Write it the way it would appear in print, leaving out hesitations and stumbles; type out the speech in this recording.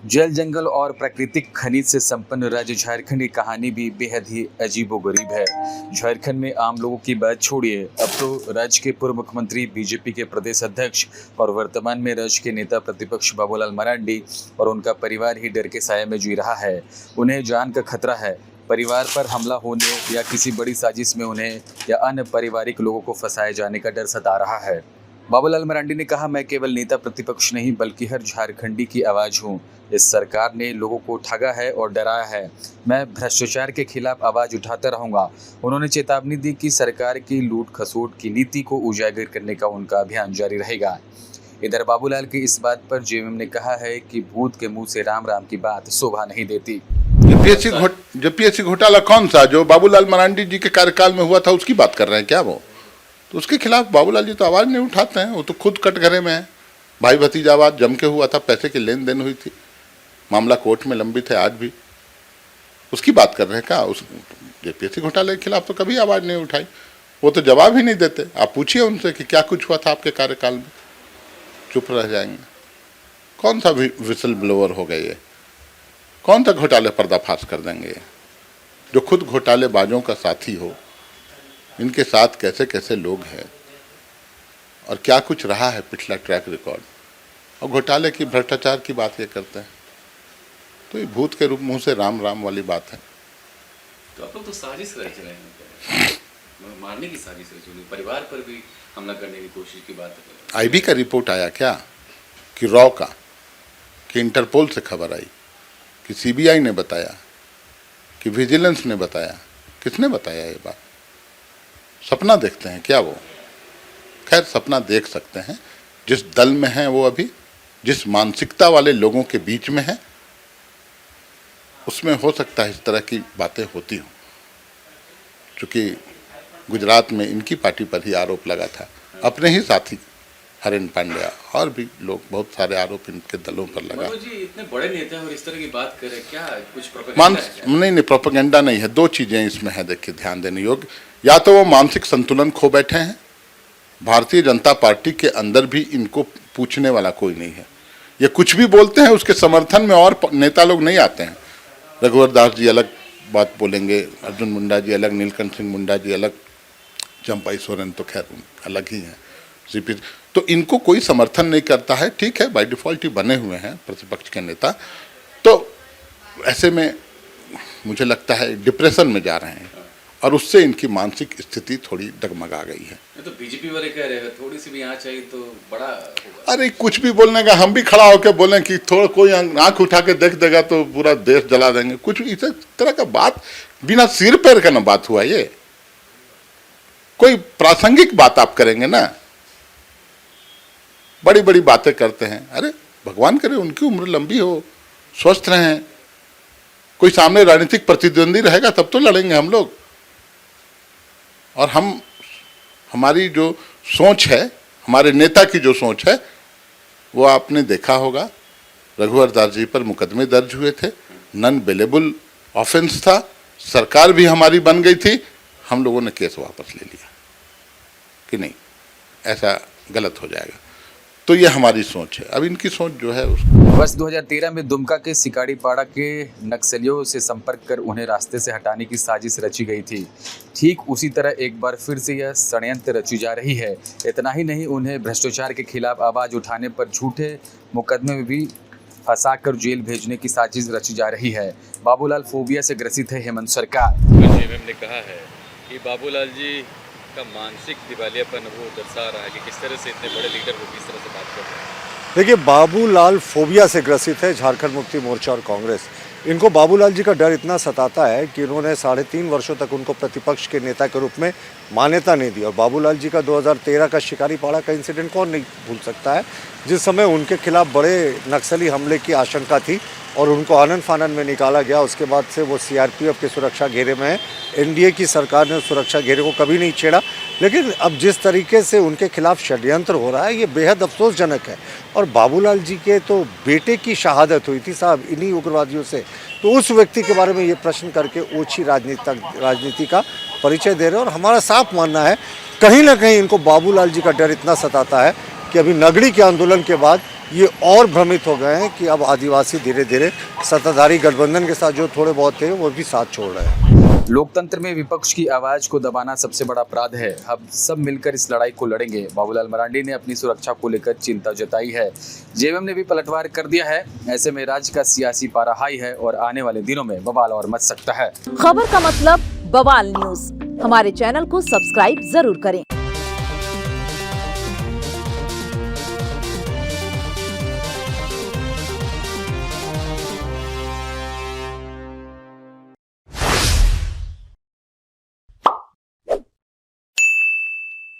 जल जंगल और प्राकृतिक खनिज से संपन्न राज्य झारखंड की कहानी भी बेहद ही अजीबोगरीब है। झारखंड में आम लोगों की बात छोड़िए, अब तो राज्य के पूर्व मुख्यमंत्री, बीजेपी के प्रदेश अध्यक्ष और वर्तमान में राज्य के नेता प्रतिपक्ष बाबूलाल मरांडी और उनका परिवार ही डर के साये में जी रहा है। उन्हें जान का खतरा है। परिवार पर हमला होने या किसी बड़ी साजिश में उन्हें या अन्य पारिवारिक लोगों को फंसाए जाने का डर सता रहा है। बाबूलाल मरांडी ने कहा, मैं केवल नेता प्रतिपक्ष नहीं बल्कि हर झारखंडी की आवाज़ हूँ। इस सरकार ने लोगों को ठगा है और डराया है। मैं भ्रष्टाचार के खिलाफ आवाज़ उठाता रहूंगा। उन्होंने चेतावनी दी कि सरकार की लूट खसोट की नीति को उजागर करने का उनका अभियान जारी रहेगा। इधर बाबूलाल की इस बात पर जेएमएम ने कहा है कि भूत के मुंह से राम राम की बात शोभा नहीं देती। जेपीएससी घोटाला कौन सा जो बाबूलाल मरांडी जी के कार्यकाल में हुआ था उसकी बात कर रहे हैं क्या वो? तो उसके खिलाफ बाबूलाल जी तो आवाज़ नहीं उठाते हैं। वो तो खुद कटघरे में है। भाई भतीजावाद जम के हुआ था, पैसे की लेन देन हुई थी, मामला कोर्ट में लंबित है आज भी। उसकी बात कर रहे हैं क्या? उस जेपीएससी घोटाले के खिलाफ तो कभी आवाज़ नहीं उठाई। वो तो जवाब ही नहीं देते। आप पूछिए उनसे कि क्या कुछ हुआ था आपके कार्यकाल में, चुप रह जाएंगे। कौन सा विसल ब्लोअर हो गए ये? कौन सा घोटाले पर्दाफाश कर देंगे? जो खुद घोटालेबाजों का साथी हो, इनके साथ कैसे कैसे लोग हैं और क्या कुछ रहा है पिछला ट्रैक रिकॉर्ड, और घोटाले की भ्रष्टाचार की बात ये करते हैं। तो ये भूत के रूप मुंह से राम राम वाली बात है। तो आप लोग तो साजिश रच रहे हैं, मारने की साजिश रची हुई, परिवार पर भी हमला करने की कोशिश की बात है। आईबी का रिपोर्ट आया क्या कि रॉ का, कि इंटरपोल से खबर आई, कि सीबीआई ने बताया, कि विजिलेंस ने बताया? किसने बताया ये बात? सपना देखते हैं क्या वो? खैर, सपना देख सकते हैं। जिस दल में हैं वो अभी, जिस मानसिकता वाले लोगों के बीच में है, उसमें हो सकता है इस तरह की बातें होती हों। चूँकि गुजरात में इनकी पार्टी पर ही आरोप लगा था, अपने ही साथी हरेन पांड्या और भी लोग, बहुत सारे आरोप इनके दलों पर लगा। जी इतने बड़े नेता और इस तरह की बात करें, क्या कुछ प्रोपेगेंडा है क्या? नहीं, प्रोपेगेंडा नहीं है। दो चीज़ें इसमें है, देखिए ध्यान देने योग्य। या तो वो मानसिक संतुलन खो बैठे हैं, भारतीय जनता पार्टी के अंदर भी इनको पूछने वाला कोई नहीं है। ये कुछ भी बोलते हैं, उसके समर्थन में और नेता लोग नहीं आते हैं। रघुवर दास जी अलग बात बोलेंगे, अर्जुन मुंडा जी अलग, नीलकंठ सिंह मुंडा जी अलग, चंपाई सोरेन तो खैर अलग ही हैं, सीपी। तो इनको कोई समर्थन नहीं करता है। ठीक है, बाय डिफॉल्ट ही बने हुए हैं प्रतिपक्ष के नेता। तो ऐसे में मुझे लगता है डिप्रेशन में जा रहे हैं और उससे इनकी मानसिक स्थिति थोड़ी डगमगा गई है। तो बीजेपी वाले कह रहे हैं थोड़ी सी भी आँच आई तो बड़ा होगा। अरे कुछ भी बोलने का, हम भी खड़ा होकर बोलें कि थोड़ा कोई आंख उठा के देख देगा तो पूरा देश जला देंगे, कुछ इस तरह का बात, बिना सिर पैर का ना बात हुआ ये। कोई प्रासंगिक बात आप करेंगे ना, बड़ी बड़ी बातें करते हैं। अरे भगवान करे उनकी उम्र लंबी हो, स्वस्थ रहें, कोई सामने राजनीतिक प्रतिद्वंदी रहेगा तब तो लड़ेंगे हम लोग। और हमारी जो सोच है, हमारे नेता की जो सोच है, वो आपने देखा होगा। रघुवर दास जी पर मुकदमे दर्ज हुए थे, नॉन बेलेबल ऑफेंस था, सरकार भी हमारी बन गई थी, हम लोगों ने केस वापस ले लिया कि नहीं ऐसा गलत हो जाएगा। तो ये हमारी सोच है। अब इनकी सोच जो है वर्ष 2013 में दुमका के सिकाड़ीपाड़ा के नक्सलियों से संपर्क कर उन्हें रास्ते से हटाने की साजिश रची गई थी। ठीक उसी तरह एक बार फिर से यह षड्यंत्र रची जा रही है। इतना ही नहीं, उन्हें भ्रष्टाचार के खिलाफ आवाज़ उठाने पर झूठे मुकदमे में भी फंसाकर जेल भेजने की साजिश रची जा रही है। बाबूलाल फोबिया से ग्रसित है हेमंत सरकार। जेएमएम ने कहा है कि बाबूलाल जी का मानसिक दिवालियापन वो दर्शा रहा है कि किस तरह से इतने बड़े लीडर वो किस तरह से बात कर रहे हैं। देखिए, बाबूलाल फोबिया से ग्रसित है झारखंड मुक्ति मोर्चा और कांग्रेस। इनको बाबूलाल जी का डर इतना सताता है कि इन्होंने 3.5 वर्षों तक उनको प्रतिपक्ष के नेता के रूप में मान्यता नहीं दी। और बाबूलाल जी का 2013 का शिकारीपाड़ा का इंसिडेंट कौन नहीं भूल सकता है, जिस समय उनके खिलाफ बड़े नक्सली हमले की आशंका थी और उनको आनन फानन में निकाला गया। उसके बाद से वो सीआरपीएफ के सुरक्षा घेरे में है। एनडीए की सरकार ने सुरक्षा घेरे को कभी नहीं छेड़ा। लेकिन अब जिस तरीके से उनके खिलाफ षड्यंत्र हो रहा है, ये बेहद अफसोसजनक है। और बाबूलाल जी के तो बेटे की शहादत हुई थी साहब इन्हीं उग्रवादियों से। तो उस व्यक्ति के बारे में ये प्रश्न करके ओछी राजनीति का परिचय दे रहे हैं। और हमारा साफ मानना है, कहीं ना कहीं इनको बाबूलाल जी का डर इतना सताता है कि अभी नगड़ी के आंदोलन के बाद ये और भ्रमित हो गए हैं कि अब आदिवासी धीरे धीरे सत्ताधारी गठबंधन के साथ जो थोड़े बहुत थे वो भी साथ छोड़ रहे हैं। लोकतंत्र में विपक्ष की आवाज को दबाना सबसे बड़ा अपराध है। हम सब मिलकर इस लड़ाई को लड़ेंगे। बाबूलाल मरांडी ने अपनी सुरक्षा को लेकर चिंता जताई है। जेएमएम ने भी पलटवार कर दिया है। ऐसे में राज्य का सियासी पारा हाई है और आने वाले दिनों में बवाल और मच सकता है। खबर का मतलब बवाल न्यूज। हमारे चैनल को सब्सक्राइब जरूर करें।